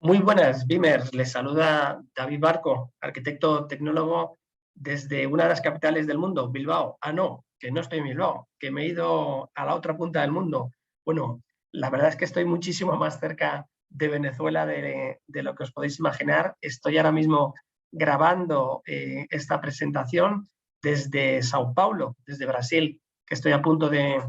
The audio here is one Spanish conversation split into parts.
Muy buenas, Beamers. Les saluda David Barco, arquitecto tecnólogo desde una de las capitales del mundo, Bilbao. Ah, no, que no estoy en Bilbao, que me he ido a la otra punta del mundo. Bueno, la verdad es que estoy muchísimo más cerca de Venezuela de lo que os podéis imaginar. Estoy ahora mismo grabando esta presentación desde Sao Paulo, desde Brasil, que estoy a punto de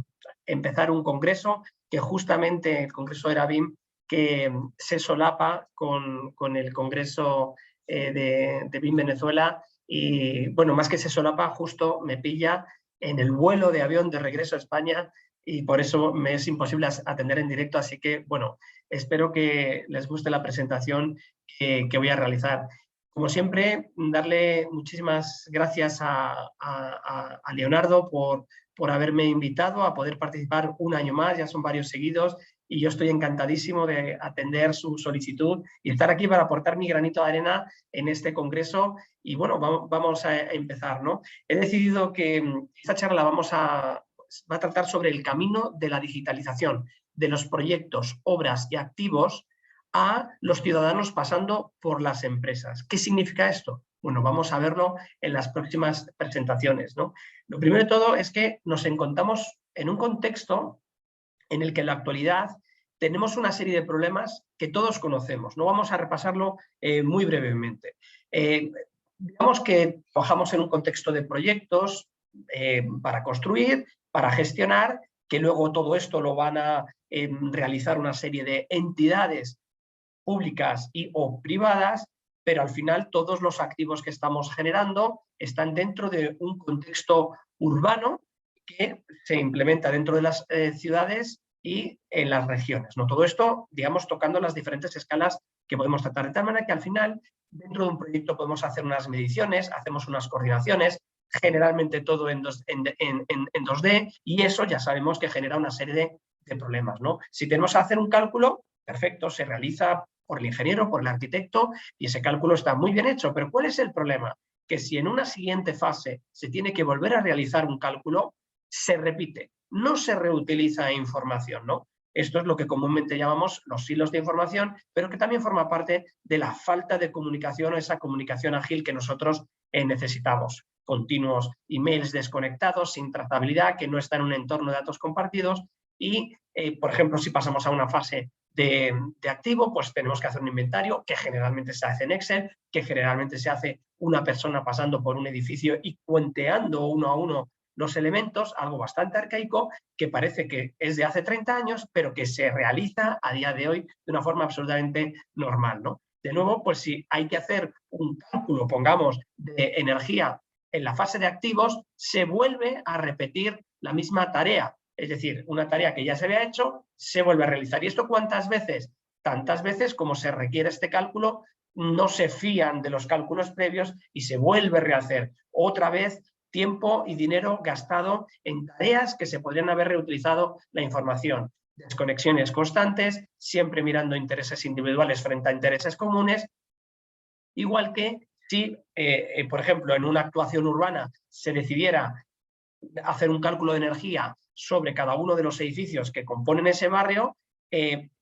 empezar un congreso, que justamente el congreso era BIM, que se solapa con el Congreso de BIM Venezuela y, bueno, más que se solapa, justo me pilla en el vuelo de avión de regreso a España y por eso me es imposible atender en directo, así que, bueno, espero que les guste la presentación que voy a realizar. Como siempre, darle muchísimas gracias a Leonardo por haberme invitado a poder participar un año más, ya son varios seguidos, y yo estoy encantadísimo de atender su solicitud y estar aquí para aportar mi granito de arena en este congreso. Y bueno, vamos a empezar, ¿no? He decidido que esta charla va a tratar sobre el camino de la digitalización de los proyectos, obras y activos a los ciudadanos pasando por las empresas. ¿Qué significa esto? Bueno, vamos a verlo en las próximas presentaciones, ¿no? Lo primero de todo es que nos encontramos en un contexto en el que en la actualidad tenemos una serie de problemas que todos conocemos. No vamos a repasarlo muy brevemente. Digamos que trabajamos en un contexto de proyectos para construir, para gestionar, que luego todo esto lo van a realizar una serie de entidades públicas y o privadas, pero al final todos los activos que estamos generando están dentro de un contexto urbano que se implementa dentro de las ciudades y en las regiones, ¿no? Todo esto, digamos, tocando las diferentes escalas que podemos tratar, de tal manera que al final, dentro de un proyecto podemos hacer unas mediciones, hacemos unas coordinaciones, generalmente todo en 2D, y eso ya sabemos que genera una serie de problemas, ¿no? Si tenemos que hacer un cálculo, perfecto, se realiza por el ingeniero, por el arquitecto, y ese cálculo está muy bien hecho, pero ¿cuál es el problema? Que si en una siguiente fase se tiene que volver a realizar un cálculo, se repite, no se reutiliza información, ¿no? Esto es lo que comúnmente llamamos los hilos de información, pero que también forma parte de la falta de comunicación o esa comunicación ágil que nosotros necesitamos. Continuos emails desconectados, sin trazabilidad, que no está en un entorno de datos compartidos y, por ejemplo, si pasamos a una fase de activo, pues tenemos que hacer un inventario que generalmente se hace en Excel, que generalmente se hace una persona pasando por un edificio y cuenteando uno a uno los elementos, algo bastante arcaico, que parece que es de hace 30 años, pero que se realiza a día de hoy de una forma absolutamente normal, ¿no? De nuevo, pues si hay que hacer un cálculo, pongamos, de energía en la fase de activos, se vuelve a repetir la misma tarea. Es decir, una tarea que ya se había hecho, se vuelve a realizar. ¿Y esto cuántas veces? Tantas veces como se requiere este cálculo, no se fían de los cálculos previos y se vuelve a rehacer. Otra vez, tiempo y dinero gastado en tareas que se podrían haber reutilizado la información. Desconexiones constantes, siempre mirando intereses individuales frente a intereses comunes, igual que si, por ejemplo, en una actuación urbana se decidiera hacer un cálculo de energía sobre cada uno de los edificios que componen ese barrio,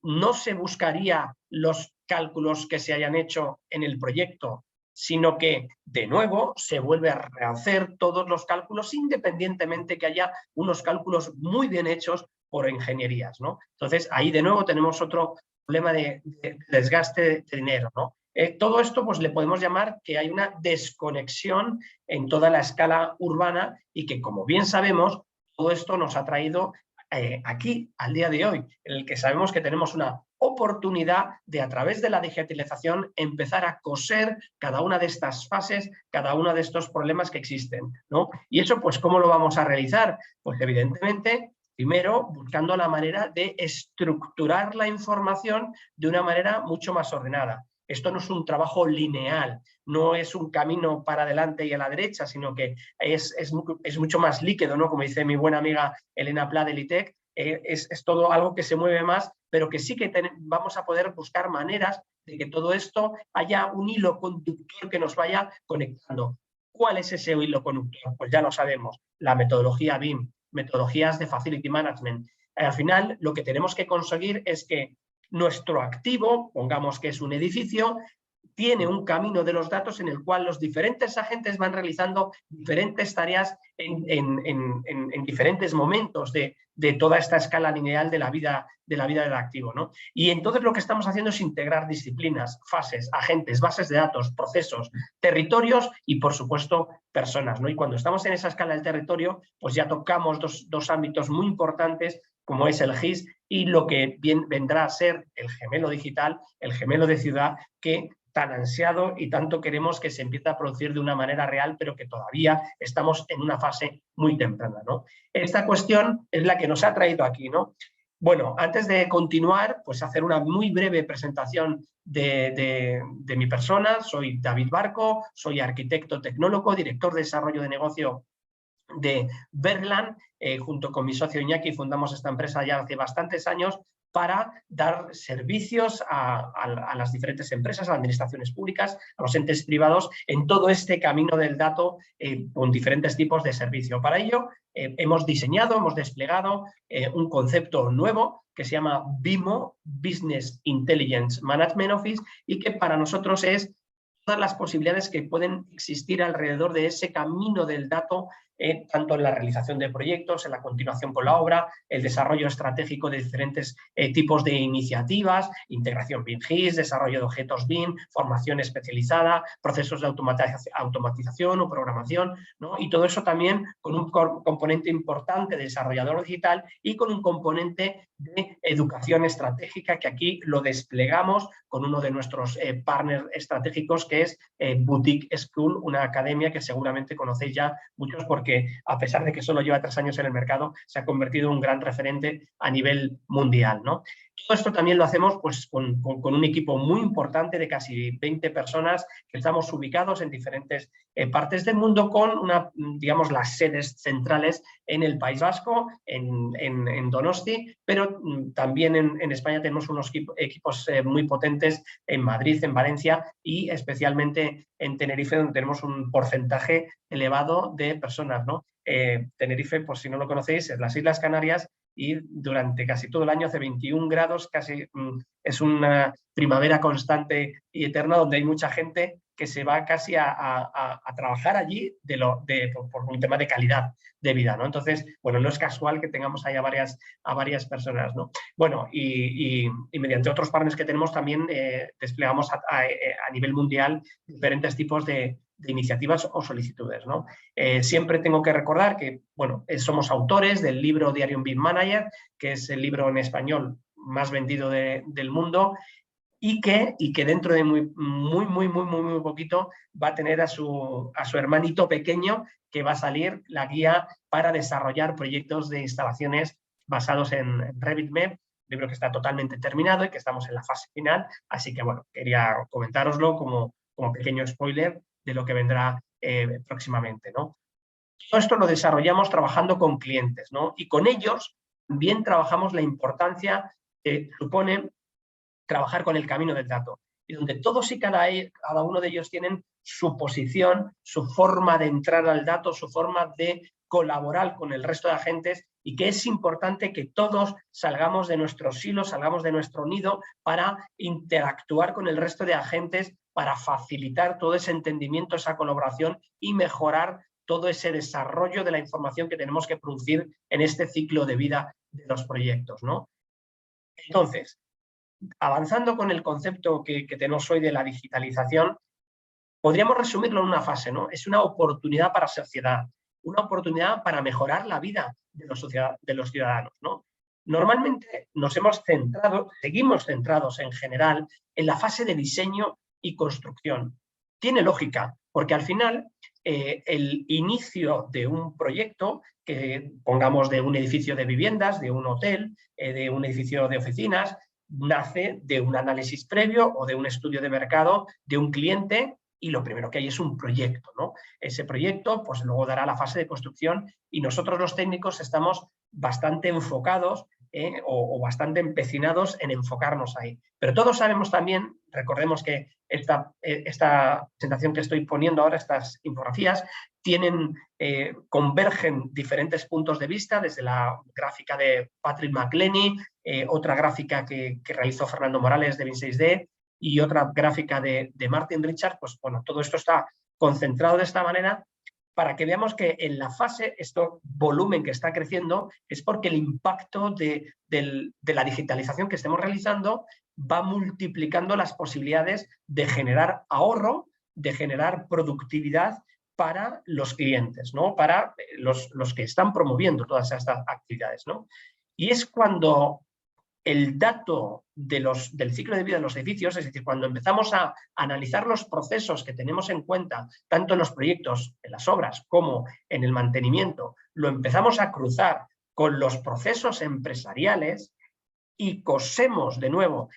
no se buscaría los cálculos que se hayan hecho en el proyecto, sino que, de nuevo, se vuelve a rehacer todos los cálculos, independientemente que haya unos cálculos muy bien hechos por ingenierías, ¿no? Entonces, ahí de nuevo tenemos otro problema de desgaste de dinero, ¿no? Todo esto pues le podemos llamar que hay una desconexión en toda la escala urbana y que, como bien sabemos, todo esto nos ha traído aquí, al día de hoy, en el que sabemos que tenemos una oportunidad de, a través de la digitalización, empezar a coser cada una de estas fases, cada uno de estos problemas que existen, ¿no? Y eso, pues, ¿cómo lo vamos a realizar? Pues, evidentemente, primero, buscando la manera de estructurar la información de una manera mucho más ordenada. Esto no es un trabajo lineal, no es un camino para adelante y a la derecha, sino que es mucho más líquido, ¿no? Como dice mi buena amiga Elena Pla del ITEC, es todo algo que se mueve más, pero que sí que vamos a poder buscar maneras de que todo esto haya un hilo conductor que nos vaya conectando. ¿Cuál es ese hilo conductor? Pues ya lo sabemos, la metodología BIM, metodologías de Facility Management. Al final, lo que tenemos que conseguir es que Nuestro activo, pongamos que es un edificio, tiene un camino de los datos en el cual los diferentes agentes van realizando diferentes tareas en diferentes momentos de toda esta escala lineal de la vida del activo, ¿no? Y entonces lo que estamos haciendo es integrar disciplinas, fases, agentes, bases de datos, procesos, territorios y, por supuesto, personas, ¿no? Y cuando estamos en esa escala del territorio, pues ya tocamos dos ámbitos muy importantes, como es el GIS y lo que vendrá a ser el gemelo digital, el gemelo de ciudad, que tan ansiado y tanto queremos que se empiece a producir de una manera real, pero que todavía estamos en una fase muy temprana, ¿no? Esta cuestión es la que nos ha traído aquí, ¿no? Bueno, antes de continuar, pues hacer una muy breve presentación de mi persona. Soy David Barco, soy arquitecto tecnólogo, director de desarrollo de negocio de Verland. Junto con mi socio Iñaki fundamos esta empresa ya hace bastantes años para dar servicios a las diferentes empresas, a las administraciones públicas, a los entes privados, en todo este camino del dato con diferentes tipos de servicio. Para ello hemos diseñado, hemos desplegado un concepto nuevo que se llama BIMO, Business Intelligence Management Office, y que para nosotros es todas las posibilidades que pueden existir alrededor de ese camino del dato, tanto en la realización de proyectos, en la continuación con la obra, el desarrollo estratégico de diferentes tipos de iniciativas, integración BIM-GIS, desarrollo de objetos BIM, formación especializada, procesos de automatización o programación, ¿no? Y todo eso también con un componente importante de desarrollador digital y con un componente de educación estratégica, que aquí lo desplegamos con uno de nuestros partners estratégicos, que es Boutique School, una academia que seguramente conocéis ya muchos, porque a pesar de que solo lleva 3 años en el mercado, se ha convertido en un gran referente a nivel mundial, ¿no? Todo esto también lo hacemos pues, con un equipo muy importante de casi 20 personas que estamos ubicados en diferentes partes del mundo, con digamos, las sedes centrales en el País Vasco, en Donosti, pero también en España tenemos unos equipos muy potentes en Madrid, en Valencia y especialmente en Tenerife, donde tenemos un porcentaje elevado de personas, ¿no? Tenerife, por si no lo conocéis, es las Islas Canarias, y durante casi todo el año hace 21 grados, casi es una primavera constante y eterna, donde hay mucha gente que se va casi a trabajar allí por un tema de calidad de vida, ¿no? Entonces, bueno, no es casual que tengamos ahí a varias personas, ¿no? Bueno, y mediante otros partners que tenemos también desplegamos a nivel mundial diferentes tipos de iniciativas o solicitudes, ¿no? Siempre tengo que recordar que, bueno, somos autores del libro Diario un BIM Manager, que es el libro en español más vendido del mundo, y que dentro de muy poquito va a tener a su hermanito pequeño, que va a salir la guía para desarrollar proyectos de instalaciones basados en RevitMap, libro que está totalmente terminado y que estamos en la fase final. Así que, bueno, quería comentároslo como pequeño spoiler de lo que vendrá próximamente, ¿no? Todo esto lo desarrollamos trabajando con clientes, ¿no? Y con ellos también trabajamos la importancia que supone trabajar con el camino del dato, y donde todos y cada uno de ellos tienen su posición, su forma de entrar al dato, su forma de colaborar con el resto de agentes, y que es importante que todos salgamos de nuestro silo, salgamos de nuestro nido para interactuar con el resto de agentes, para facilitar todo ese entendimiento, esa colaboración y mejorar todo ese desarrollo de la información que tenemos que producir en este ciclo de vida de los proyectos, ¿no? Entonces, avanzando con el concepto que tenemos hoy de la digitalización, podríamos resumirlo en una fase, ¿no? Es una oportunidad para la sociedad, una oportunidad para mejorar la vida de los ciudadanos, ¿no? Normalmente seguimos centrados en general en la fase de diseño y construcción. Tiene lógica, porque al final el inicio de un proyecto, que pongamos de un edificio de viviendas, de un hotel, de un edificio de oficinas, nace de un análisis previo o de un estudio de mercado de un cliente, y lo primero que hay es un proyecto, ¿no? Ese proyecto pues luego dará la fase de construcción, y nosotros los técnicos estamos bastante enfocados o bastante empecinados en enfocarnos ahí. Pero todos sabemos también, recordemos que esta presentación que estoy poniendo ahora, estas infografías, convergen diferentes puntos de vista, desde la gráfica de Patrick McLenny, otra gráfica que realizó Fernando Morales de Bin6D y otra gráfica de Martin Richard, pues bueno, todo esto está concentrado de esta manera para que veamos que en la fase, este volumen que está creciendo es porque el impacto de la digitalización que estemos realizando va multiplicando las posibilidades de generar ahorro, de generar productividad para los clientes, ¿no? Para los que están promoviendo todas estas actividades, ¿no? Y es cuando el dato del ciclo de vida de los edificios, es decir, cuando empezamos a analizar los procesos que tenemos en cuenta, tanto en los proyectos, en las obras, como en el mantenimiento, lo empezamos a cruzar con los procesos empresariales y cosemos de nuevo,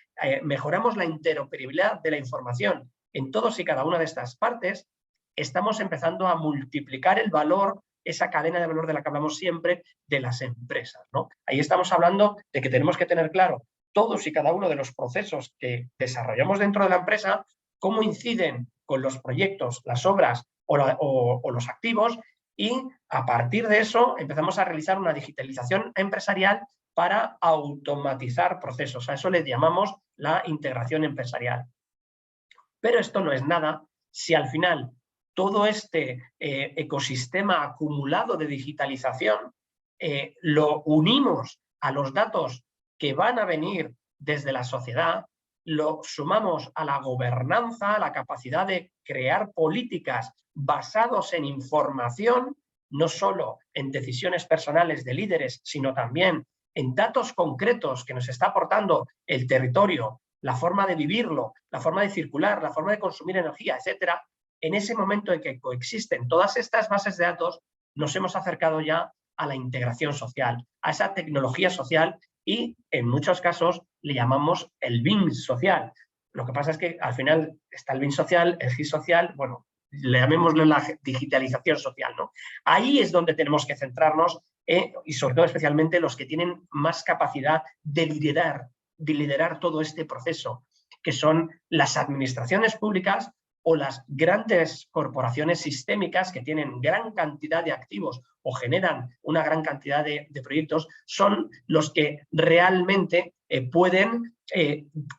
mejoramos la interoperabilidad de la información en todos y cada una de estas partes, estamos empezando a multiplicar el valor, esa cadena de valor de la que hablamos siempre, de las empresas, ¿no? Ahí estamos hablando de que tenemos que tener claro todos y cada uno de los procesos que desarrollamos dentro de la empresa, cómo inciden con los proyectos, las obras o los activos, y a partir de eso empezamos a realizar una digitalización empresarial para automatizar procesos. A eso le llamamos la integración empresarial. Pero esto no es nada si al final todo este ecosistema acumulado de digitalización lo unimos a los datos que van a venir desde la sociedad, lo sumamos a la gobernanza, a la capacidad de crear políticas basadas en información, no solo en decisiones personales de líderes, sino también en datos concretos que nos está aportando el territorio, la forma de vivirlo, la forma de circular, la forma de consumir energía, etcétera. En ese momento en que coexisten todas estas bases de datos, nos hemos acercado ya a la integración social, a esa tecnología social, y en muchos casos le llamamos el BIM social. Lo que pasa es que al final está el BIM social, el GIS social, bueno, le llamémosle la digitalización social, ¿no? Ahí es donde tenemos que centrarnos y sobre todo especialmente los que tienen más capacidad de liderar todo este proceso, que son las administraciones públicas o las grandes corporaciones sistémicas que tienen gran cantidad de activos o generan una gran cantidad de proyectos, son los que realmente pueden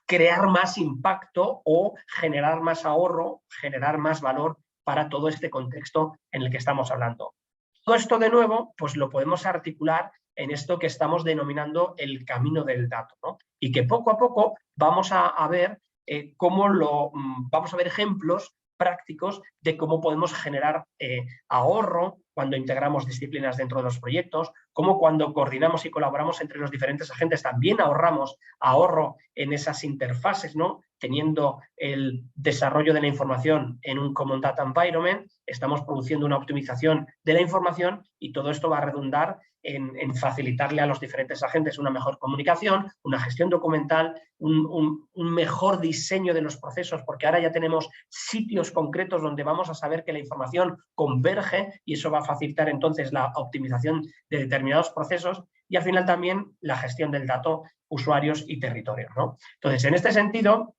crear más impacto o generar más ahorro, generar más valor para todo este contexto en el que estamos hablando. Todo esto, de nuevo, pues lo podemos articular en esto que estamos denominando el camino del dato, ¿no? Y que poco a poco vamos a ver vamos a ver ejemplos prácticos de cómo podemos generar ahorro cuando integramos disciplinas dentro de los proyectos, cómo cuando coordinamos y colaboramos entre los diferentes agentes también ahorramos ahorro en esas interfaces, ¿no? Teniendo el desarrollo de la información en un Common Data Environment, estamos produciendo una optimización de la información y todo esto va a redundar en facilitarle a los diferentes agentes una mejor comunicación, una gestión documental, un mejor diseño de los procesos, porque ahora ya tenemos sitios concretos donde vamos a saber que la información converge y eso va a facilitar entonces la optimización de determinados procesos y al final también la gestión del dato, usuarios y territorios, ¿no? Entonces, en este sentido,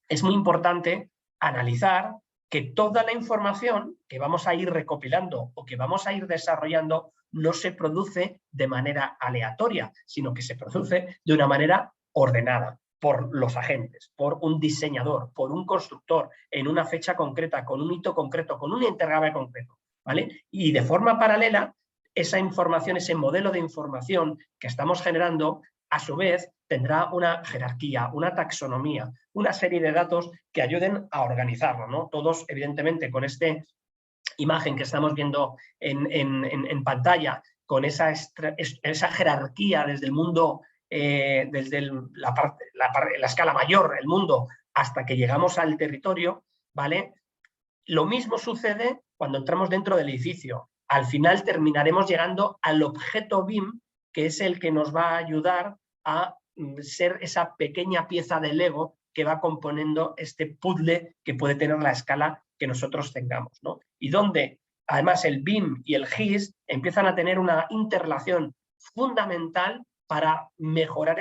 es muy importante analizar que toda la información que vamos a ir recopilando o que vamos a ir desarrollando no se produce de manera aleatoria, sino que se produce de una manera ordenada por los agentes, por un diseñador, por un constructor, en una fecha concreta, con un hito concreto, con un interrogable concreto, ¿vale? Y de forma paralela, esa información, ese modelo de información que estamos generando, a su vez, tendrá una jerarquía, una taxonomía, una serie de datos que ayuden a organizarlo, ¿no? Todos, evidentemente, con esta imagen que estamos viendo en pantalla, con esa jerarquía desde el mundo, desde la escala mayor, el mundo, hasta que llegamos al territorio, ¿vale? Lo mismo sucede cuando entramos dentro del edificio. Al final terminaremos llegando al objeto BIM, que es el que nos va a ayudar a ser esa pequeña pieza de Lego que va componiendo este puzzle que puede tener la escala que nosotros tengamos, ¿no? Y donde además el BIM y el GIS empiezan a tener una interrelación fundamental para mejorar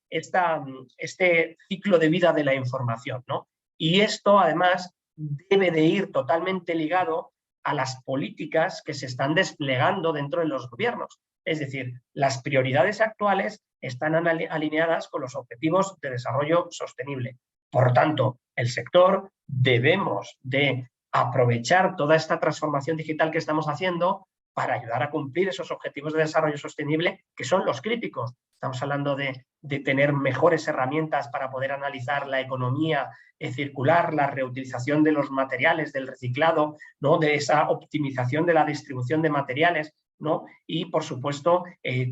este ciclo de vida de la información, ¿no? Y esto además debe de ir totalmente ligado a las políticas que se están desplegando dentro de los gobiernos. Es decir, las prioridades actuales están alineadas con los objetivos de desarrollo sostenible. Por tanto, el sector debemos de aprovechar toda esta transformación digital que estamos haciendo para ayudar a cumplir esos objetivos de desarrollo sostenible, que son los críticos. Estamos hablando de tener mejores herramientas para poder analizar la economía circular, la reutilización de los materiales, del reciclado, ¿no? De esa optimización de la distribución de materiales, ¿no? Y, por supuesto,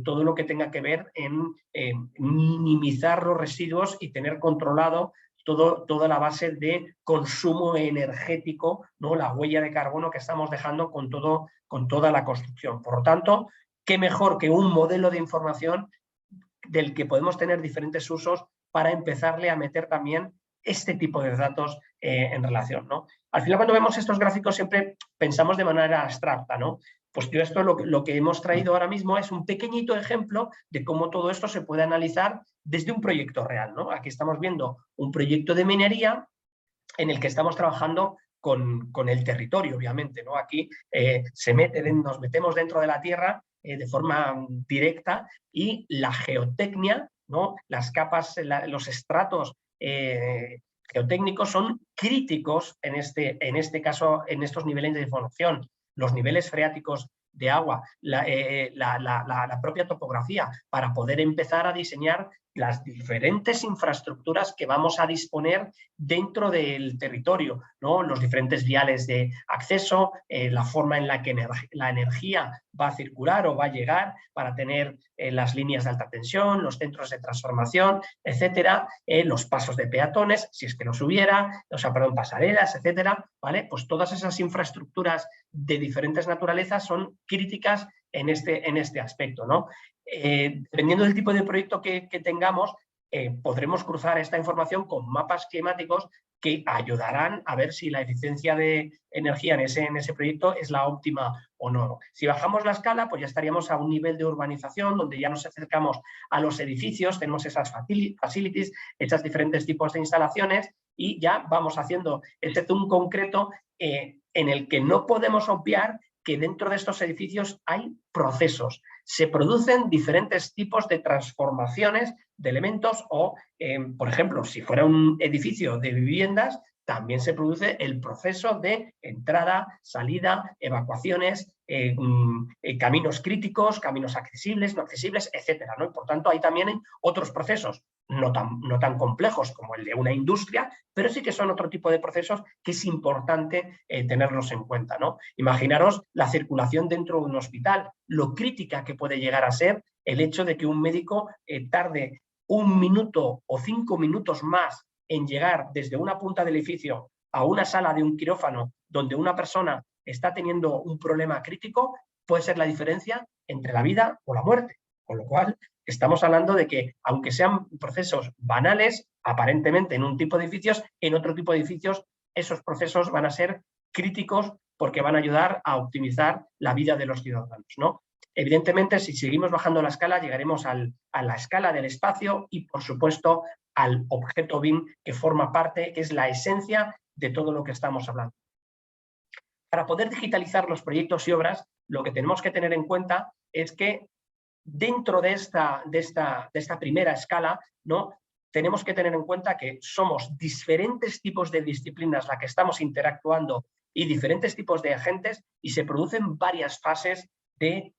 todo lo que tenga que ver en minimizar los residuos y tener controlado toda la base de consumo energético, ¿no? La huella de carbono que estamos dejando con toda la construcción. Por lo tanto, qué mejor que un modelo de información del que podemos tener diferentes usos para empezarle a meter también este tipo de datos en relación, ¿no? Al final, cuando vemos estos gráficos siempre pensamos de manera abstracta, ¿no? Pues yo esto lo que hemos traído ahora mismo es un pequeñito ejemplo de cómo todo esto se puede analizar desde un proyecto real, ¿no? Aquí estamos viendo un proyecto de minería en el que estamos trabajando con el territorio, obviamente, ¿no? Aquí nos metemos dentro de la tierra de forma directa y la geotecnia, ¿no? Las capas, los estratos geotécnicos son críticos en este caso, en estos niveles de información. Los niveles freáticos de agua, la propia topografía, para poder empezar a diseñar las diferentes infraestructuras que vamos a disponer dentro del territorio, ¿no? Los diferentes viales de acceso, la forma en la que la energía va a circular o va a llegar para tener las líneas de alta tensión, los centros de transformación, etcétera, los pasos de peatones, si es que los hubiera, pasarelas, etcétera, ¿vale? Pues todas esas infraestructuras de diferentes naturalezas son críticas en este aspecto, ¿no? Dependiendo del tipo de proyecto que tengamos, podremos cruzar esta información con mapas climáticos que ayudarán a ver si la eficiencia de energía en ese proyecto es la óptima o no. Si bajamos la escala, pues ya estaríamos a un nivel de urbanización donde ya nos acercamos a los edificios, tenemos esas facilities, esos diferentes tipos de instalaciones y ya vamos haciendo este zoom concreto en el que no podemos obviar que dentro de estos edificios hay procesos. Se producen diferentes tipos de transformaciones de elementos o, por ejemplo, si fuera un edificio de viviendas, también se produce el proceso de entrada, salida, evacuaciones, caminos críticos, caminos accesibles, no accesibles, etcétera, ¿no? Y por tanto, hay también otros procesos no tan complejos como el de una industria, pero sí que son otro tipo de procesos que es importante tenerlos en cuenta, ¿no? Imaginaros la circulación dentro de un hospital, lo crítica que puede llegar a ser el hecho de que un médico tarde 1 minuto o 5 minutos más en llegar desde una punta del edificio a una sala de un quirófano donde una persona está teniendo un problema crítico, puede ser la diferencia entre la vida o la muerte. Con lo cual, estamos hablando de que, aunque sean procesos banales, aparentemente en un tipo de edificios, en otro tipo de edificios esos procesos van a ser críticos porque van a ayudar a optimizar la vida de los ciudadanos, ¿no? Evidentemente, si seguimos bajando la escala, llegaremos a la escala del espacio y, por supuesto, al objeto BIM, que forma parte, que es la esencia de todo lo que estamos hablando. Para poder digitalizar los proyectos y obras, lo que tenemos que tener en cuenta es que dentro de esta primera escala, ¿no? Tenemos que tener en cuenta que somos diferentes tipos de disciplinas las que estamos interactuando y diferentes tipos de agentes y se producen varias fases de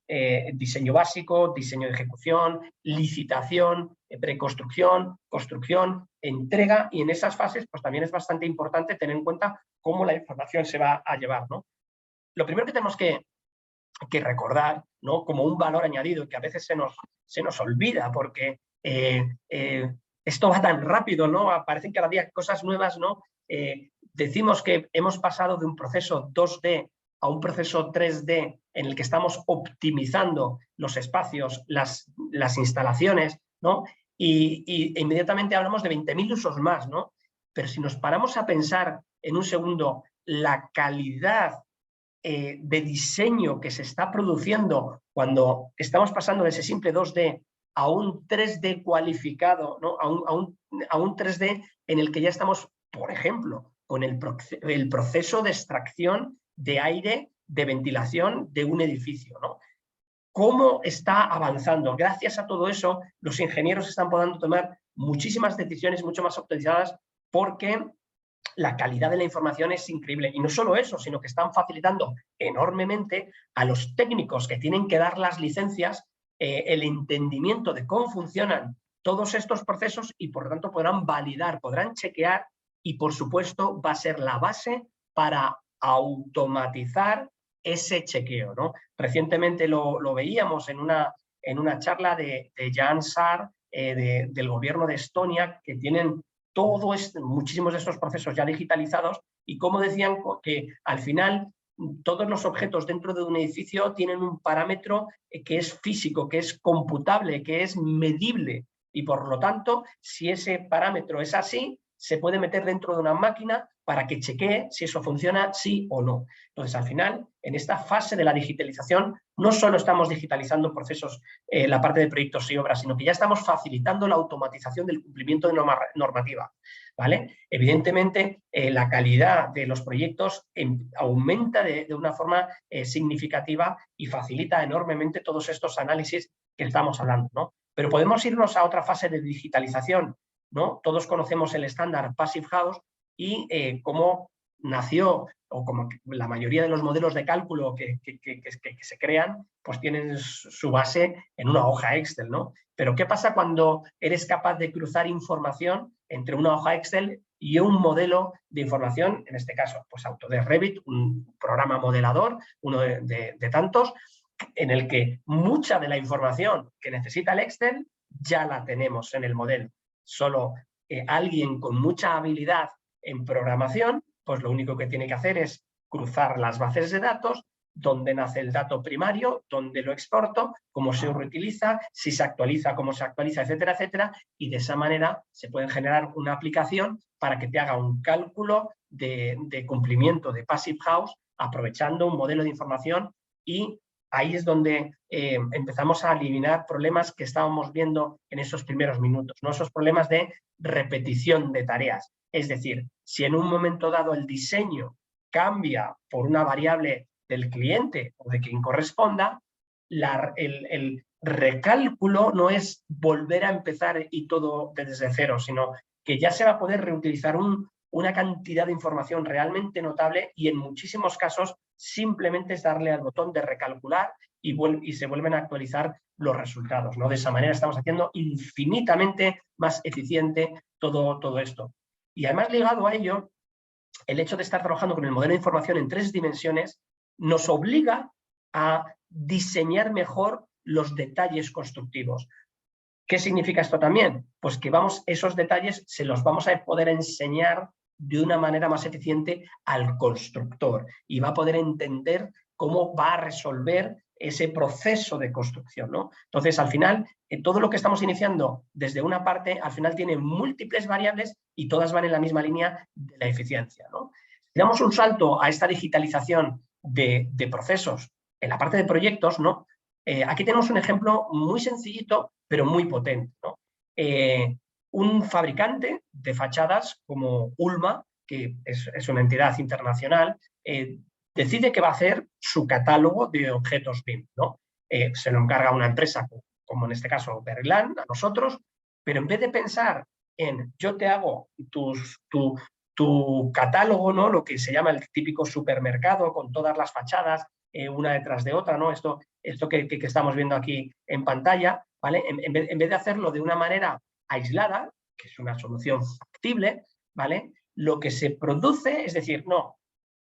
diseño básico, diseño de ejecución, licitación, preconstrucción, construcción, entrega, y en esas fases pues también es bastante importante tener en cuenta cómo la información se va a llevar, ¿no? Lo primero que tenemos que recordar, ¿no? Como un valor añadido que a veces se nos olvida porque esto va tan rápido, ¿no? Aparecen cada día cosas nuevas, ¿no? Decimos que hemos pasado de un proceso 2D a un proceso 3D en el que estamos optimizando los espacios, las instalaciones, ¿no? Y inmediatamente hablamos de 20.000 usos más, ¿no? Pero si nos paramos a pensar en un segundo la calidad de diseño que se está produciendo cuando estamos pasando de ese simple 2D a un 3D cualificado, ¿no? a un 3D en el que ya estamos, por ejemplo, con el proceso de extracción de aire, de ventilación de un edificio, ¿no? cómo está avanzando. Gracias a todo eso, los ingenieros están pudiendo tomar muchísimas decisiones mucho más optimizadas porque la calidad de la información es increíble. Y no solo eso, sino que están facilitando enormemente a los técnicos que tienen que dar las licencias el entendimiento de cómo funcionan todos estos procesos y por lo tanto podrán validar, podrán chequear y por supuesto va a ser la base para automatizar ese chequeo, ¿no? Recientemente lo veíamos en una charla de Jan Saar, del gobierno de Estonia, que tienen muchísimos de estos procesos ya digitalizados y como decían que al final todos los objetos dentro de un edificio tienen un parámetro que es físico, que es computable, que es medible y por lo tanto si ese parámetro es así se puede meter dentro de una máquina para que chequee si eso funciona sí o no. Entonces, al final, en esta fase de la digitalización, no solo estamos digitalizando procesos, la parte de proyectos y obras, sino que ya estamos facilitando la automatización del cumplimiento de normativa, ¿vale? Evidentemente, la calidad de los proyectos aumenta de una forma significativa y facilita enormemente todos estos análisis que estamos hablando, ¿no? Pero podemos irnos a otra fase de digitalización, ¿no? Todos conocemos el estándar Passive House y cómo nació, o como la mayoría de los modelos de cálculo que se crean, pues tienen su base en una hoja Excel, ¿no? Pero ¿qué pasa cuando eres capaz de cruzar información entre una hoja Excel y un modelo de información, en este caso, pues Autodesk Revit, un programa modelador, uno de tantos, en el que mucha de la información que necesita el Excel ya la tenemos en el modelo. Solo alguien con mucha habilidad en programación, pues lo único que tiene que hacer es cruzar las bases de datos, dónde nace el dato primario, dónde lo exporto, cómo se reutiliza, si se actualiza, cómo se actualiza, etcétera, etcétera, y de esa manera se puede generar una aplicación para que te haga un cálculo de cumplimiento de Passive House aprovechando un modelo de información y ahí es donde empezamos a eliminar problemas que estábamos viendo en esos primeros minutos, ¿no? Esos problemas de repetición de tareas. Es decir, si en un momento dado el diseño cambia por una variable del cliente o de quien corresponda, el recálculo no es volver a empezar y todo desde cero, sino que ya se va a poder reutilizar una cantidad de información realmente notable y en muchísimos casos simplemente es darle al botón de recalcular y se vuelven a actualizar los resultados, ¿no? De esa manera estamos haciendo infinitamente más eficiente todo esto. Y además ligado a ello, el hecho de estar trabajando con el modelo de información en 3 dimensiones nos obliga a diseñar mejor los detalles constructivos. ¿Qué significa esto también? Pues que esos detalles se los vamos a poder enseñar de una manera más eficiente al constructor y va a poder entender cómo va a resolver ese proceso de construcción, ¿no? Entonces, al final, todo lo que estamos iniciando desde una parte, al final tiene múltiples variables y todas van en la misma línea de la eficiencia, ¿no? Si damos un salto a esta digitalización de procesos en la parte de proyectos, ¿no? Aquí tenemos un ejemplo muy sencillito, pero muy potente, ¿no? Un fabricante de fachadas como Ulma, que es una entidad internacional, decide que va a hacer su catálogo de objetos BIM, ¿no? Se lo encarga a una empresa, como en este caso Berlán, a nosotros, pero en vez de pensar en yo te hago tu catálogo, ¿no? Lo que se llama el típico supermercado con todas las fachadas, una detrás de otra, ¿no? Esto que estamos viendo aquí en pantalla, ¿vale? En vez de hacerlo de una manera aislada, que es una solución factible, ¿vale? Lo que se produce es decir, no,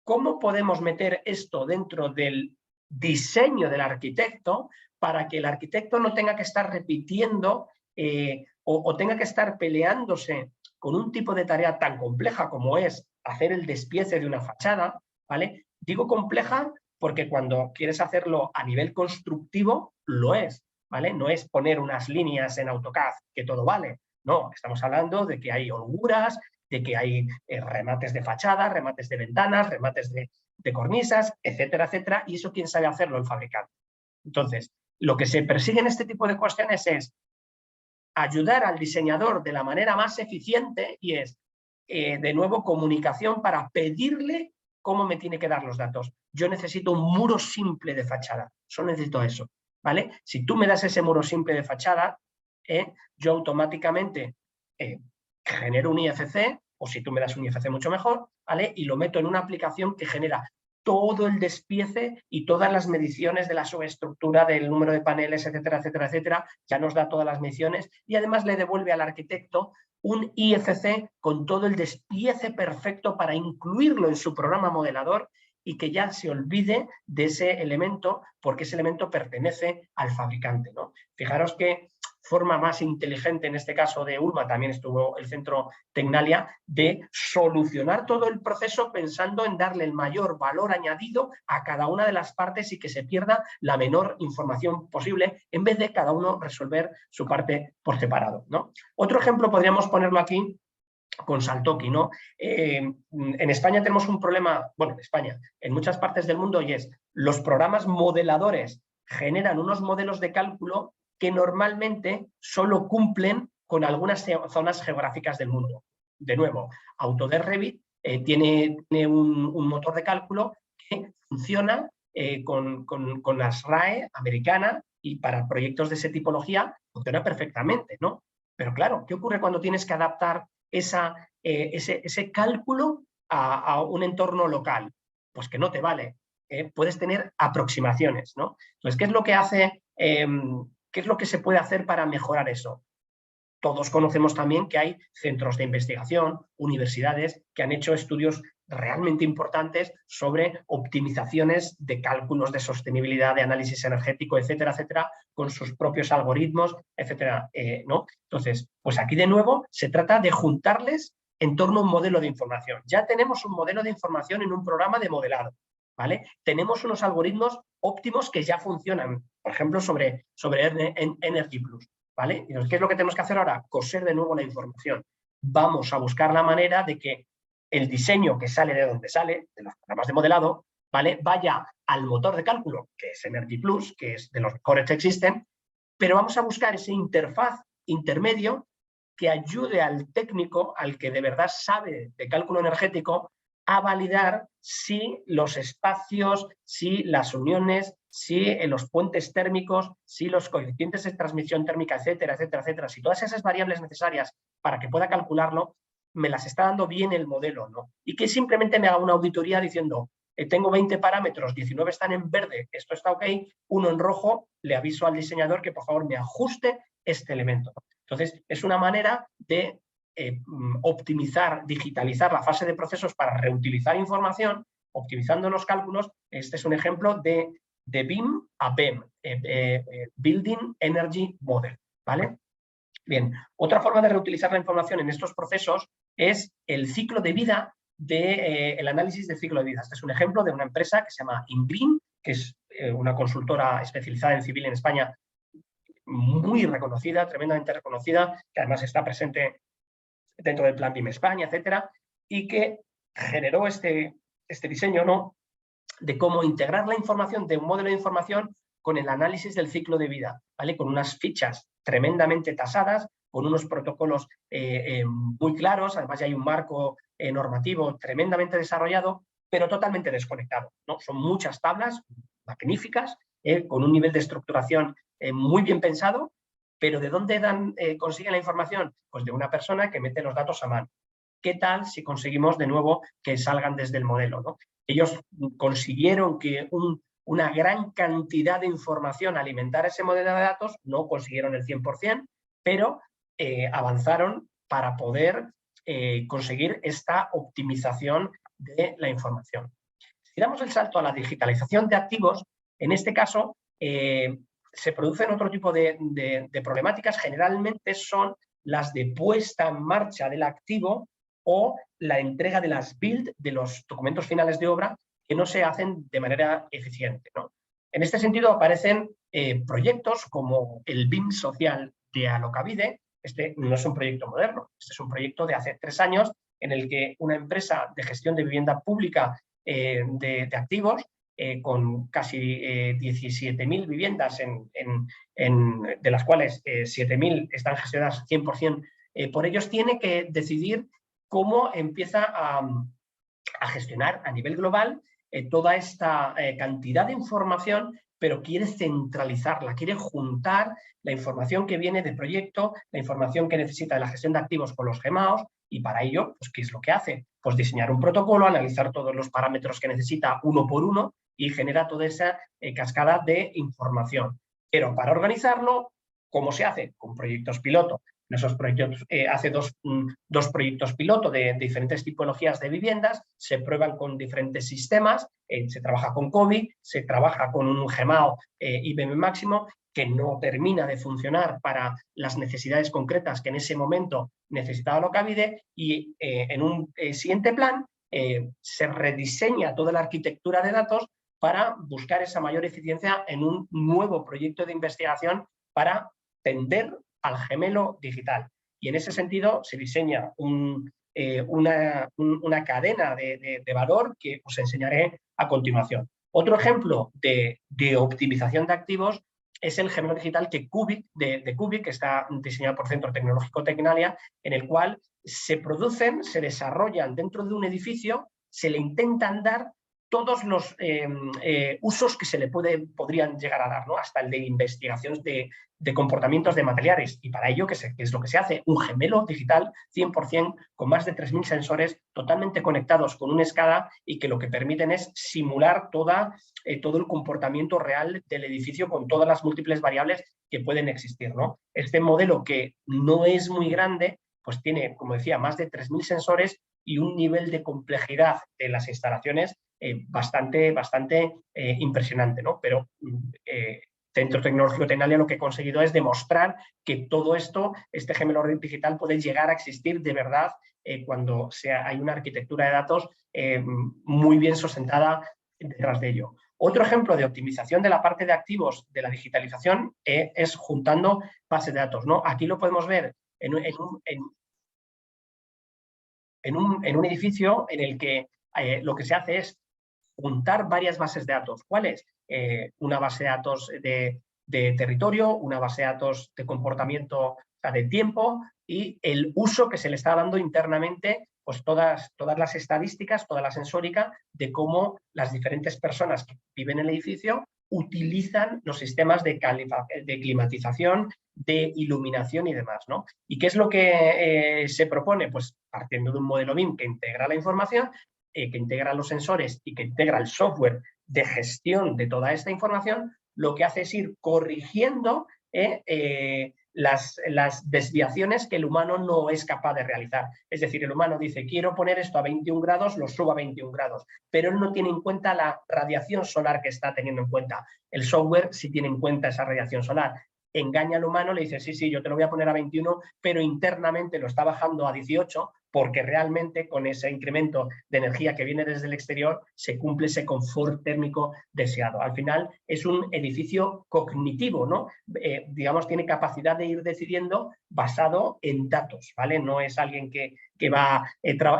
¿cómo podemos meter esto dentro del diseño del arquitecto para que el arquitecto no tenga que estar repitiendo o tenga que estar peleándose con un tipo de tarea tan compleja como es hacer el despiece de una fachada, ¿vale? Digo compleja porque cuando quieres hacerlo a nivel constructivo, lo es, ¿vale? No es poner unas líneas en AutoCAD que todo vale. No, estamos hablando de que hay holguras, de que hay remates de fachada, remates de ventanas, remates de cornisas, etcétera, etcétera, y eso quién sabe hacerlo, el fabricante. Entonces, lo que se persigue en este tipo de cuestiones es ayudar al diseñador de la manera más eficiente y es, de nuevo, comunicación para pedirle cómo me tiene que dar los datos. Yo necesito un muro simple de fachada, solo necesito eso. ¿vale? Si tú me das ese muro simple de fachada, yo automáticamente genero un IFC, o si tú me das un IFC mucho mejor, ¿vale? Y lo meto en una aplicación que genera todo el despiece y todas las mediciones de la subestructura, del número de paneles, etcétera, etcétera, etcétera. Ya nos da todas las mediciones y además le devuelve al arquitecto un IFC con todo el despiece perfecto para incluirlo en su programa modelador y que ya se olvide de ese elemento porque ese elemento pertenece al fabricante, ¿no? Fijaros que forma más inteligente, en este caso de Ulma, también estuvo el centro Tecnalia, de solucionar todo el proceso pensando en darle el mayor valor añadido a cada una de las partes y que se pierda la menor información posible, en vez de cada uno resolver su parte por separado, ¿no? Otro ejemplo podríamos ponerlo aquí con Saltoki, ¿no? En España tenemos un problema, bueno, en España, en muchas partes del mundo, y es los programas modeladores generan unos modelos de cálculo que normalmente solo cumplen con algunas zonas geográficas del mundo. De nuevo, Autodesk Revit tiene un motor de cálculo que funciona con la SRAE americana y para proyectos de esa tipología funciona perfectamente, ¿no? Pero claro, ¿qué ocurre cuando tienes que adaptar ese cálculo a un entorno local? Pues que no te vale. Puedes tener aproximaciones, ¿no? Entonces, ¿qué es lo que hace? ¿Qué es lo que se puede hacer para mejorar eso? Todos conocemos también que hay centros de investigación, universidades que han hecho estudios realmente importantes sobre optimizaciones de cálculos de sostenibilidad, de análisis energético, etcétera, etcétera, con sus propios algoritmos, etcétera, ¿no? Entonces, pues aquí de nuevo se trata de juntarles en torno a un modelo de información. Ya tenemos un modelo de información en un programa de modelado, ¿vale? Tenemos unos algoritmos óptimos que ya funcionan, por ejemplo, sobre Energy Plus, ¿vale? Entonces, ¿qué es lo que tenemos que hacer ahora? Coser de nuevo la información. Vamos a buscar la manera de que el diseño que sale de donde sale, de los programas de modelado, ¿vale? Vaya al motor de cálculo, que es Energy Plus, que es de los mejores que existen, pero vamos a buscar ese interfaz intermedio que ayude al técnico, al que de verdad sabe de cálculo energético, a validar si los espacios, si las uniones, si los puentes térmicos, si los coeficientes de transmisión térmica, etcétera, etcétera, etcétera, si todas esas variables necesarias para que pueda calcularlo, me las está dando bien el modelo, ¿no? Y que simplemente me haga una auditoría diciendo, tengo 20 parámetros, 19 están en verde, esto está ok, uno en rojo, le aviso al diseñador que por favor me ajuste este elemento. Entonces, es una manera de optimizar, digitalizar la fase de procesos para reutilizar información, optimizando los cálculos. Este es un ejemplo de BIM a BEM, Building Energy Model, ¿vale? Bien, otra forma de reutilizar la información en estos procesos es el ciclo de vida el análisis del ciclo de vida. Este es un ejemplo de una empresa que se llama InGreen, que es una consultora especializada en civil en España, muy reconocida, tremendamente reconocida, que además está presente dentro del Plan BIM España, etcétera, y que generó este diseño, ¿no?, de cómo integrar la información de un modelo de información con el análisis del ciclo de vida, ¿vale? Con unas fichas tremendamente tasadas, con unos protocolos muy claros, además ya hay un marco normativo tremendamente desarrollado, pero totalmente desconectado, ¿no? Son muchas tablas magníficas, con un nivel de estructuración muy bien pensado, pero ¿de dónde consiguen la información? Pues de una persona que mete los datos a mano. ¿Qué tal si conseguimos de nuevo que salgan desde el modelo, ¿no? Ellos consiguieron que una gran cantidad de información alimentara ese modelo de datos, no consiguieron el 100%, pero avanzaron para poder conseguir esta optimización de la información. Si damos el salto a la digitalización de activos, en este caso se producen otro tipo de problemáticas, generalmente son las de puesta en marcha del activo o la entrega de las build, de los documentos finales de obra, que no se hacen de manera eficiente, ¿no? En este sentido aparecen proyectos como el BIM social de Alokabide. Este no es un proyecto moderno, este es un proyecto de hace 3 años en el que una empresa de gestión de vivienda pública de activos, con casi 17.000 viviendas, de las cuales 7.000 están gestionadas 100% por ellos, tiene que decidir cómo empieza a gestionar a nivel global toda esta cantidad de información pero quiere centralizarla, quiere juntar la información que viene del proyecto, la información que necesita de la gestión de activos con los GMAOs, y para ello, pues, ¿qué es lo que hace? Pues diseñar un protocolo, analizar todos los parámetros que necesita uno por uno y genera toda esa cascada de información. Pero para organizarlo, ¿cómo se hace? Con proyectos piloto. En esos proyectos hace dos proyectos piloto de diferentes tipologías de viviendas, se prueban con diferentes sistemas, se trabaja con COVID, se trabaja con un GMAO IBM máximo, que no termina de funcionar para las necesidades concretas que en ese momento necesitaba Alokabide, y en un siguiente plan se rediseña toda la arquitectura de datos para buscar esa mayor eficiencia en un nuevo proyecto de investigación para tender al gemelo digital. Y en ese sentido se diseña una cadena de valor que os enseñaré a continuación. Otro ejemplo de optimización de activos es el gemelo digital de Cubic, que está diseñado por Centro Tecnológico Tecnalia, en el cual se desarrollan dentro de un edificio, se le intentan dar todos los usos que se le podrían llegar a dar, ¿no? Hasta el de investigación de comportamientos de materiales. Y para ello, ¿qué es lo que se hace? Un gemelo digital 100% con más de 3.000 sensores totalmente conectados con un SCADA, y que lo que permiten es simular todo el comportamiento real del edificio con todas las múltiples variables que pueden existir, ¿no? Este modelo, que no es muy grande, pues tiene, como decía, más de 3.000 sensores y un nivel de complejidad de las instalaciones bastante impresionante, ¿no? Pero Centro Tecnológico Tecnalia lo que ha conseguido es demostrar que todo esto, este gemelo digital, puede llegar a existir de verdad cuando hay una arquitectura de datos muy bien sustentada detrás de ello. Otro ejemplo de optimización de la parte de activos de la digitalización es juntando bases de datos, ¿no? Aquí lo podemos ver en un edificio en el que lo que se hace es juntar varias bases de datos. ¿Cuáles? Una base de datos de territorio, una base de datos de comportamiento, o sea, de tiempo, y el uso que se le está dando internamente, pues todas las estadísticas, toda la sensórica de cómo las diferentes personas que viven en el edificio utilizan los sistemas de climatización, de iluminación y demás, ¿no? ¿Y qué es lo que se propone? Pues partiendo de un modelo BIM que integra la información, que integra los sensores y que integra el software de gestión de toda esta información, lo que hace es ir corrigiendo las desviaciones que el humano no es capaz de realizar. Es decir, el humano dice, quiero poner esto a 21 grados, lo subo a 21 grados, pero él no tiene en cuenta la radiación solar que está teniendo en cuenta. El software sí tiene en cuenta esa radiación solar. Engaña al humano, le dice, sí, yo te lo voy a poner a 21, pero internamente lo está bajando a 18, porque realmente con ese incremento de energía que viene desde el exterior se cumple ese confort térmico deseado. Al final es un edificio cognitivo, ¿no? Digamos, tiene capacidad de ir decidiendo basado en datos, ¿vale? No es alguien que va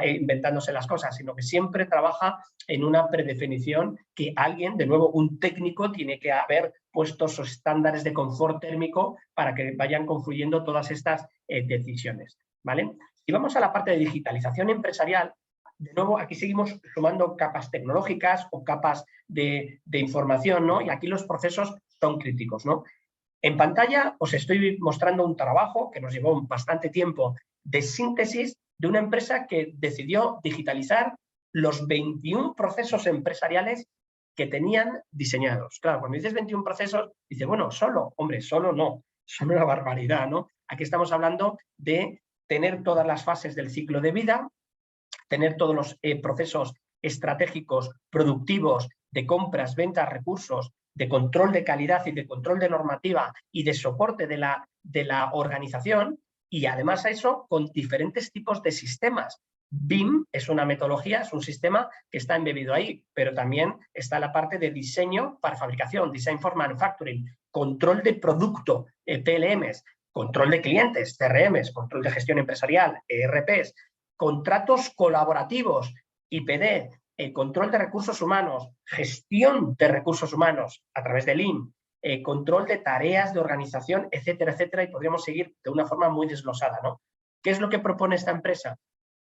inventándose las cosas, sino que siempre trabaja en una predefinición que alguien, de nuevo, un técnico, tiene que haber puesto esos estándares de confort térmico para que vayan confluyendo todas estas decisiones, ¿vale? Si vamos a la parte de digitalización empresarial, de nuevo, aquí seguimos sumando capas tecnológicas o capas de información, ¿no? Y aquí los procesos son críticos, ¿no? En pantalla os estoy mostrando un trabajo que nos llevó bastante tiempo de síntesis de una empresa que decidió digitalizar los 21 procesos empresariales que tenían diseñados. Claro, cuando dices 21 procesos, dices, bueno, solo no, son una barbaridad, ¿no? Aquí estamos hablando de tener todas las fases del ciclo de vida, tener todos los procesos estratégicos, productivos, de compras, ventas, recursos, de control de calidad y de control de normativa y de soporte de la organización, y además a eso con diferentes tipos de sistemas. BIM es una metodología, es un sistema que está embebido ahí, pero también está la parte de diseño para fabricación, Design for Manufacturing, control de producto, PLMs, control de clientes, CRMs, control de gestión empresarial, ERPs, contratos colaborativos, IPD, control de recursos humanos, gestión de recursos humanos a través del Lean, control de tareas de organización, etcétera, etcétera, y podríamos seguir de una forma muy desglosada, ¿no? ¿Qué es lo que propone esta empresa?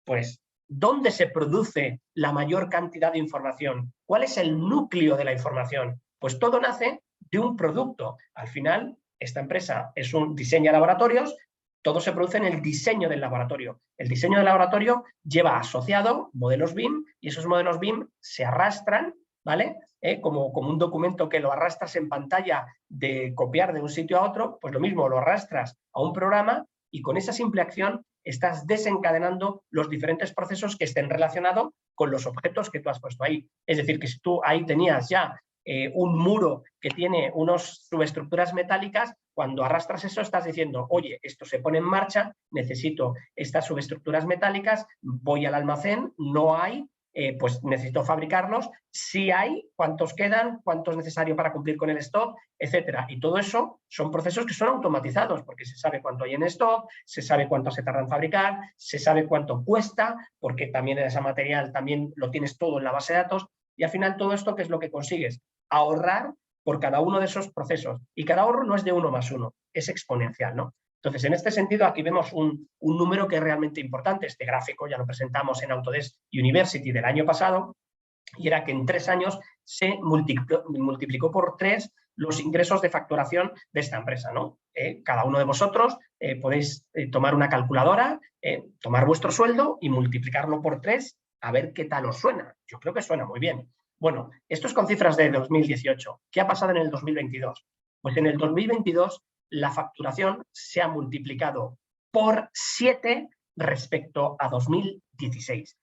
Pues, ¿dónde se produce la mayor cantidad de información? ¿Cuál es el núcleo de la información? Pues todo nace de un producto. Al final, esta empresa es un diseño de laboratorios, todo se produce en el diseño del laboratorio. El diseño del laboratorio lleva asociado modelos BIM y esos modelos BIM se arrastran, ¿vale? Como un documento que lo arrastras en pantalla de copiar de un sitio a otro, pues lo mismo, lo arrastras a un programa y con esa simple acción estás desencadenando los diferentes procesos que estén relacionados con los objetos que tú has puesto ahí. Es decir, que si tú ahí tenías ya un muro que tiene unas subestructuras metálicas, cuando arrastras eso estás diciendo, oye, esto se pone en marcha, necesito estas subestructuras metálicas, voy al almacén, no hay, pues necesito fabricarlos, si hay, cuántos quedan, cuánto es necesario para cumplir con el stock, etcétera. Y todo eso son procesos que son automatizados, porque se sabe cuánto hay en stock, se sabe cuánto se tarda en fabricar, se sabe cuánto cuesta, porque también en ese material también lo tienes todo en la base de datos, y al final todo esto, ¿qué es lo que consigues? Ahorrar por cada uno de esos procesos. Y cada ahorro no es de 1 más 1, es exponencial, ¿no? Entonces, en este sentido, aquí vemos un número que es realmente importante. Este gráfico ya lo presentamos en Autodesk University del año pasado, y era que en 3 años se multiplicó por 3 los ingresos de facturación de esta empresa, ¿no? Cada uno de vosotros podéis tomar una calculadora, tomar vuestro sueldo y multiplicarlo por 3 a ver qué tal os suena. Yo creo que suena muy bien. Bueno, esto es con cifras de 2018. ¿Qué ha pasado en el 2022? Pues en el 2022 la facturación se ha multiplicado por 7 respecto a 2016.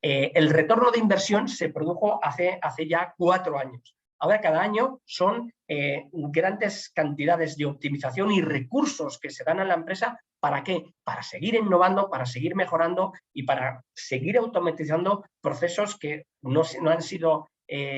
El retorno de inversión se produjo hace ya 4 años. Ahora cada año son grandes cantidades de optimización y recursos que se dan a la empresa. ¿Para qué? Para seguir innovando, para seguir mejorando y para seguir automatizando procesos que no han sido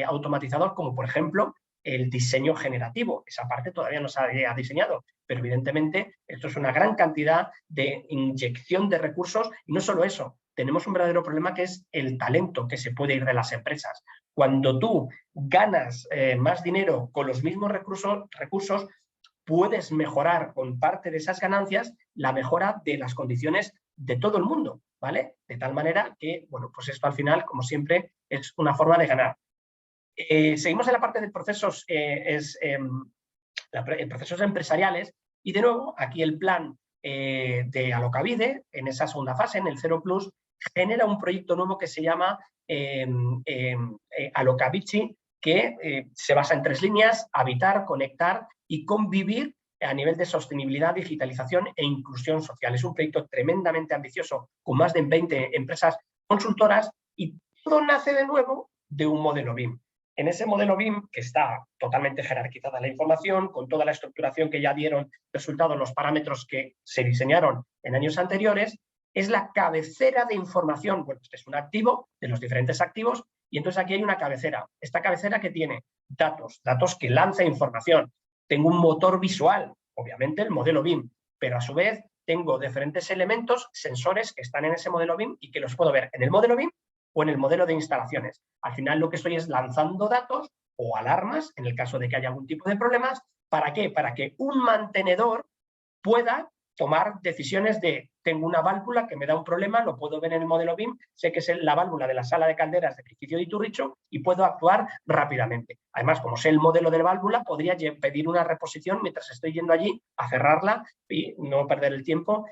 automatizados, como por ejemplo el diseño generativo. Esa parte todavía no se ha diseñado, pero evidentemente esto es una gran cantidad de inyección de recursos y no solo eso, tenemos un verdadero problema que es el talento que se puede ir de las empresas. Cuando tú ganas más dinero con los mismos recursos, puedes mejorar con parte de esas ganancias la mejora de las condiciones de todo el mundo, ¿vale? De tal manera que, bueno, pues esto al final, como siempre, es una forma de ganar. Seguimos en la parte de procesos, procesos empresariales y de nuevo aquí el plan de Alokabide en esa segunda fase, en el 0 Plus, genera un proyecto nuevo que se llama Alokavici, que se basa en 3 líneas: habitar, conectar y convivir a nivel de sostenibilidad, digitalización e inclusión social. Es un proyecto tremendamente ambicioso con más de 20 empresas consultoras y todo nace de nuevo de un modelo BIM. En ese modelo BIM, que está totalmente jerarquizada la información, con toda la estructuración que ya dieron resultados los parámetros que se diseñaron en años anteriores, es la cabecera de información. Bueno, este es un activo de los diferentes activos y entonces aquí hay una cabecera. Esta cabecera que tiene datos que lanza información. Tengo un motor visual, obviamente el modelo BIM, pero a su vez tengo diferentes elementos, sensores que están en ese modelo BIM y que los puedo ver en el modelo BIM o en el modelo de instalaciones. Al final lo que estoy es lanzando datos o alarmas, en el caso de que haya algún tipo de problemas. ¿Para qué? Para que un mantenedor pueda tomar decisiones de, tengo una válvula que me da un problema, lo puedo ver en el modelo BIM, sé que es la válvula de la sala de calderas del edificio de Iturricho y puedo actuar rápidamente. Además, como sé el modelo de la válvula, podría pedir una reposición mientras estoy yendo allí a cerrarla y no perder el tiempo.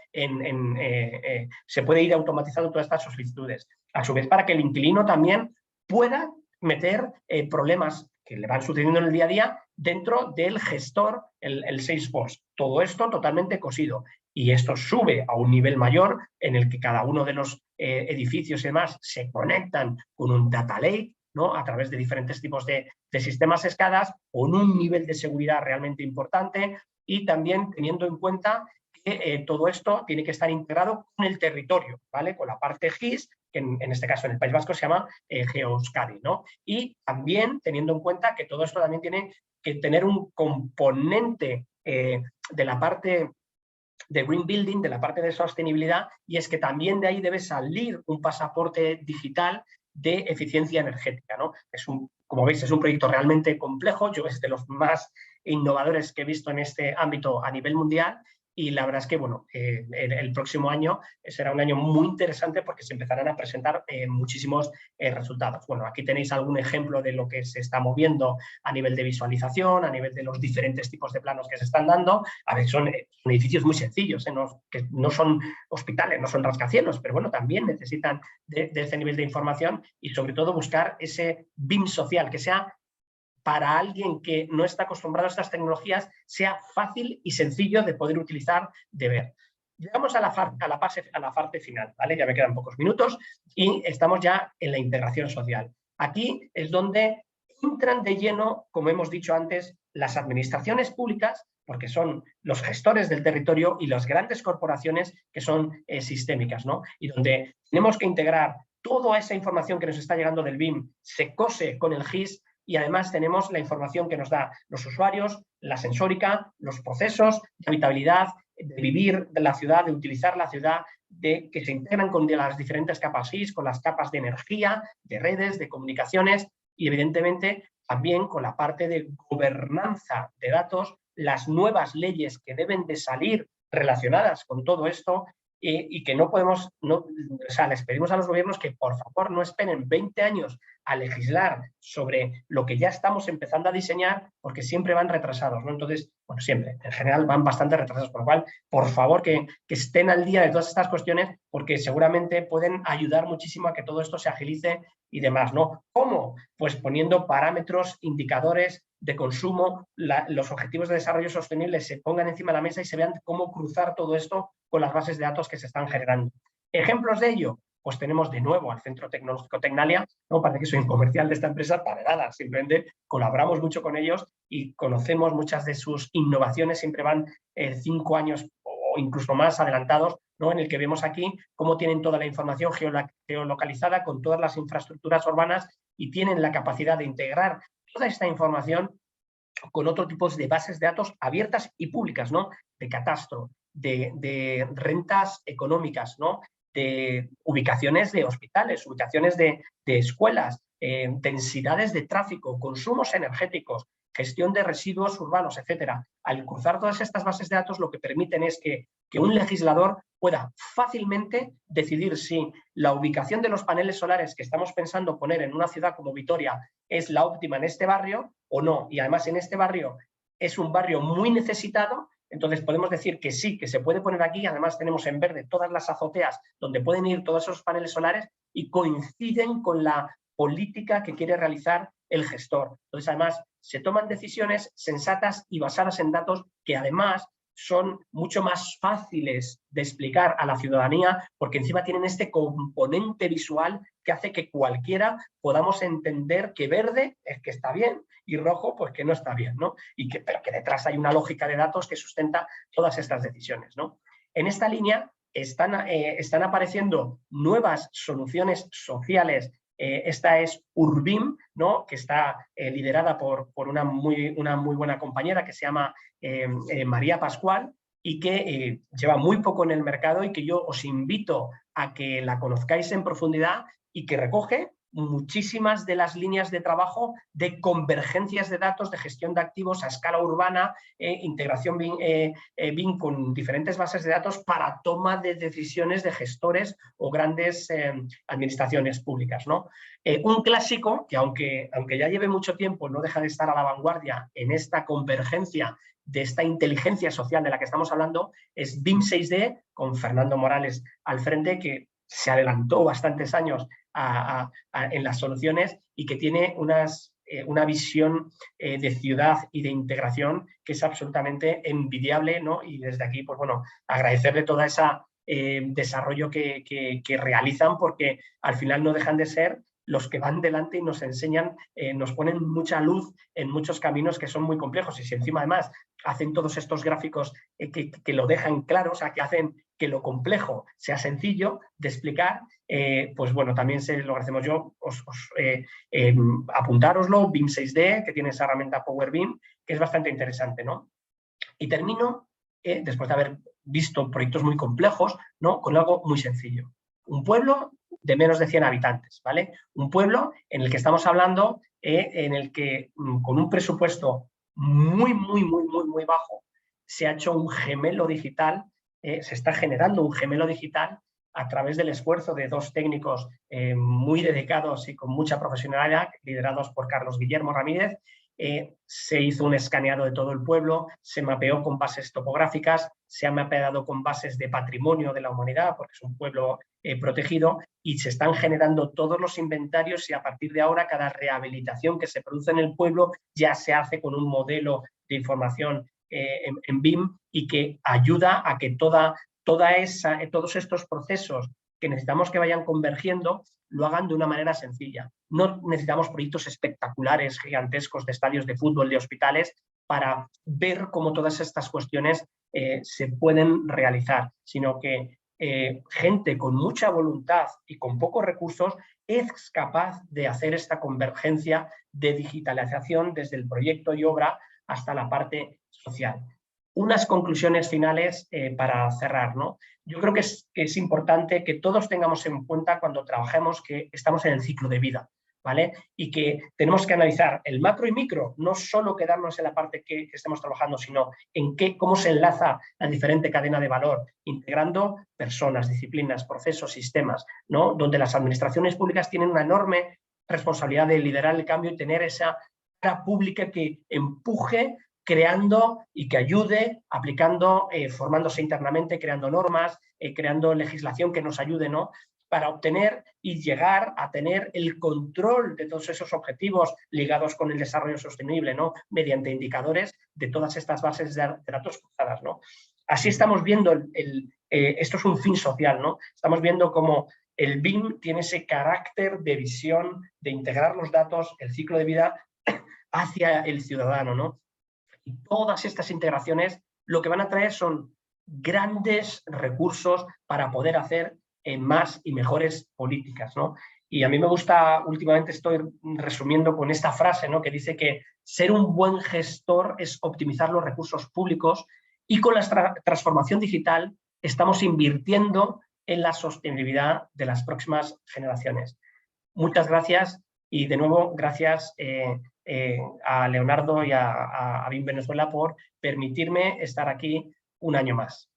Se puede ir automatizando todas estas solicitudes. A su vez, para que el inquilino también pueda meter problemas que le van sucediendo en el día a día dentro del gestor, el Salesforce. Todo esto totalmente cosido. Y esto sube a un nivel mayor en el que cada uno de los edificios y demás se conectan con un data lake, ¿no? A través de diferentes tipos de sistemas escadas, con un nivel de seguridad realmente importante y también teniendo en cuenta que todo esto tiene que estar integrado con el territorio, ¿vale? Con la parte GIS, que en este caso en el País Vasco se llama GeoEuskadi, ¿no? Y también teniendo en cuenta que todo esto también tiene que tener un componente de la parte de green building, de la parte de sostenibilidad, y es que también de ahí debe salir un pasaporte digital de eficiencia energética, ¿no? Como veis, es un proyecto realmente complejo. Yo es de los más innovadores que he visto en este ámbito a nivel mundial y la verdad es que bueno, el próximo año será un año muy interesante porque se empezarán a presentar muchísimos resultados. Bueno, aquí tenéis algún ejemplo de lo que se está moviendo a nivel de visualización, a nivel de los diferentes tipos de planos que se están dando. A ver, son edificios muy sencillos, que no son hospitales, no son rascacielos, pero bueno, también necesitan de ese nivel de información y sobre todo buscar ese BIM social, que sea para alguien que no está acostumbrado a estas tecnologías, sea fácil y sencillo de poder utilizar, de ver. Llegamos a la parte final, ¿vale? Ya me quedan pocos minutos y estamos ya en la integración social. Aquí es donde entran de lleno, como hemos dicho antes, las administraciones públicas, porque son los gestores del territorio, y las grandes corporaciones que son sistémicas, ¿no? Y donde tenemos que integrar toda esa información que nos está llegando del BIM, se cose con el GIS, y además tenemos la información que nos da los usuarios, la sensórica, los procesos de habitabilidad, de vivir de la ciudad, de utilizar la ciudad, de que se integran con las diferentes capas GIS, con las capas de energía, de redes, de comunicaciones y evidentemente también con la parte de gobernanza de datos, las nuevas leyes que deben de salir relacionadas con todo esto, y que no podemos, o sea, les pedimos a los gobiernos que por favor no esperen 20 años a legislar sobre lo que ya estamos empezando a diseñar, porque siempre van retrasados, ¿no? Entonces, bueno, siempre, en general van bastante retrasados, por lo cual, por favor, que estén al día de todas estas cuestiones, porque seguramente pueden ayudar muchísimo a que todo esto se agilice y demás, ¿no? ¿Cómo? Pues poniendo parámetros, indicadores de consumo, los objetivos de desarrollo sostenible se pongan encima de la mesa y se vean cómo cruzar todo esto con las bases de datos que se están generando. ¿Ejemplos de ello? Pues tenemos de nuevo al Centro Tecnológico Tecnalia, no parece que soy un comercial de esta empresa, para nada, simplemente colaboramos mucho con ellos y conocemos muchas de sus innovaciones, siempre van 5 años o incluso más adelantados, ¿no? En el que vemos aquí cómo tienen toda la información geolocalizada con todas las infraestructuras urbanas y tienen la capacidad de integrar toda esta información con otro tipo de bases de datos abiertas y públicas, ¿no? De catastro, de rentas económicas, ¿no? De ubicaciones de hospitales, ubicaciones de escuelas, densidades de tráfico, consumos energéticos, gestión de residuos urbanos, etcétera. Al cruzar todas estas bases de datos, lo que permiten es que un legislador pueda fácilmente decidir si la ubicación de los paneles solares que estamos pensando poner en una ciudad como Vitoria es la óptima en este barrio o no. Y además en este barrio es un barrio muy necesitado, entonces podemos decir que sí, que se puede poner aquí. Además tenemos en verde todas las azoteas donde pueden ir todos esos paneles solares y coinciden con la política que quiere realizar el gestor. Entonces además se toman decisiones sensatas y basadas en datos que además son mucho más fáciles de explicar a la ciudadanía, porque encima tienen este componente visual que hace que cualquiera podamos entender que verde es que está bien y rojo pues que no está bien, ¿no? Pero que detrás hay una lógica de datos que sustenta todas estas decisiones, ¿no? En esta línea están apareciendo nuevas soluciones sociales. Esta es Urbim, ¿no? Que está liderada por una muy buena compañera que se llama María Pascual, y que lleva muy poco en el mercado y que yo os invito a que la conozcáis en profundidad, y que recoge muchísimas de las líneas de trabajo de convergencias de datos, de gestión de activos a escala urbana, integración BIM con diferentes bases de datos para toma de decisiones de gestores o grandes administraciones públicas, ¿no? Un clásico que aunque ya lleve mucho tiempo no deja de estar a la vanguardia en esta convergencia de esta inteligencia social de la que estamos hablando, es BIM 6D, con Fernando Morales al frente, que se adelantó bastantes años en las soluciones y que tiene una visión de ciudad y de integración que es absolutamente envidiable, ¿no? Y desde aquí, pues bueno, agradecerle toda esa desarrollo que realizan, porque al final no dejan de ser los que van delante y nos enseñan, nos ponen mucha luz en muchos caminos que son muy complejos. Y si encima además hacen todos estos gráficos que lo dejan claro, o sea, que hacen que lo complejo sea sencillo de explicar, pues bueno, también lo agradecemos. Yo apuntároslo, BIM 6D, que tiene esa herramienta Power BIM, que es bastante interesante, ¿no? Y termino, después de haber visto proyectos muy complejos, ¿no? Con algo muy sencillo. Un pueblo de menos de 100 habitantes, ¿vale? Un pueblo en el que estamos hablando, en el que con un presupuesto muy bajo, se ha hecho un gemelo digital, se está generando un gemelo digital a través del esfuerzo de dos técnicos muy dedicados y con mucha profesionalidad, liderados por Carlos Guillermo Ramírez. Se hizo un escaneado de todo el pueblo, se mapeó con bases topográficas, se ha mapeado con bases de patrimonio de la humanidad, porque es un pueblo protegido, y se están generando todos los inventarios, y a partir de ahora cada rehabilitación que se produce en el pueblo ya se hace con un modelo de información en BIM, y que ayuda a que todos estos procesos que necesitamos que vayan convergiendo lo hagan de una manera sencilla. No necesitamos proyectos espectaculares, gigantescos, de estadios de fútbol, de hospitales, para ver cómo todas estas cuestiones se pueden realizar, sino que gente con mucha voluntad y con pocos recursos es capaz de hacer esta convergencia de digitalización desde el proyecto y obra hasta la parte social. Unas conclusiones finales para cerrar, ¿no? Yo creo que es importante que todos tengamos en cuenta cuando trabajemos que estamos en el ciclo de vida, ¿vale? Y que tenemos que analizar el macro y micro, no solo quedarnos en la parte que estemos trabajando, sino en cómo se enlaza la diferente cadena de valor, integrando personas, disciplinas, procesos, sistemas, ¿no? Donde las administraciones públicas tienen una enorme responsabilidad de liderar el cambio y tener esa cara pública que empuje, creando y que ayude, aplicando, formándose internamente, creando normas, creando legislación que nos ayude, ¿no?, para obtener y llegar a tener el control de todos esos objetivos ligados con el desarrollo sostenible, ¿no?, mediante indicadores de todas estas bases de datos cruzadas, ¿no? Así estamos viendo, esto es un fin social, ¿no? Estamos viendo cómo el BIM tiene ese carácter de visión, de integrar los datos, el ciclo de vida hacia el ciudadano, ¿no? Y todas estas integraciones lo que van a traer son grandes recursos para poder hacer más y mejores políticas, ¿no? Y a mí me gusta, últimamente estoy resumiendo con esta frase, ¿no?, que dice que ser un buen gestor es optimizar los recursos públicos, y con la transformación digital estamos invirtiendo en la sostenibilidad de las próximas generaciones. Muchas gracias, y de nuevo gracias a Leonardo y a BIM Venezuela por permitirme estar aquí un año más.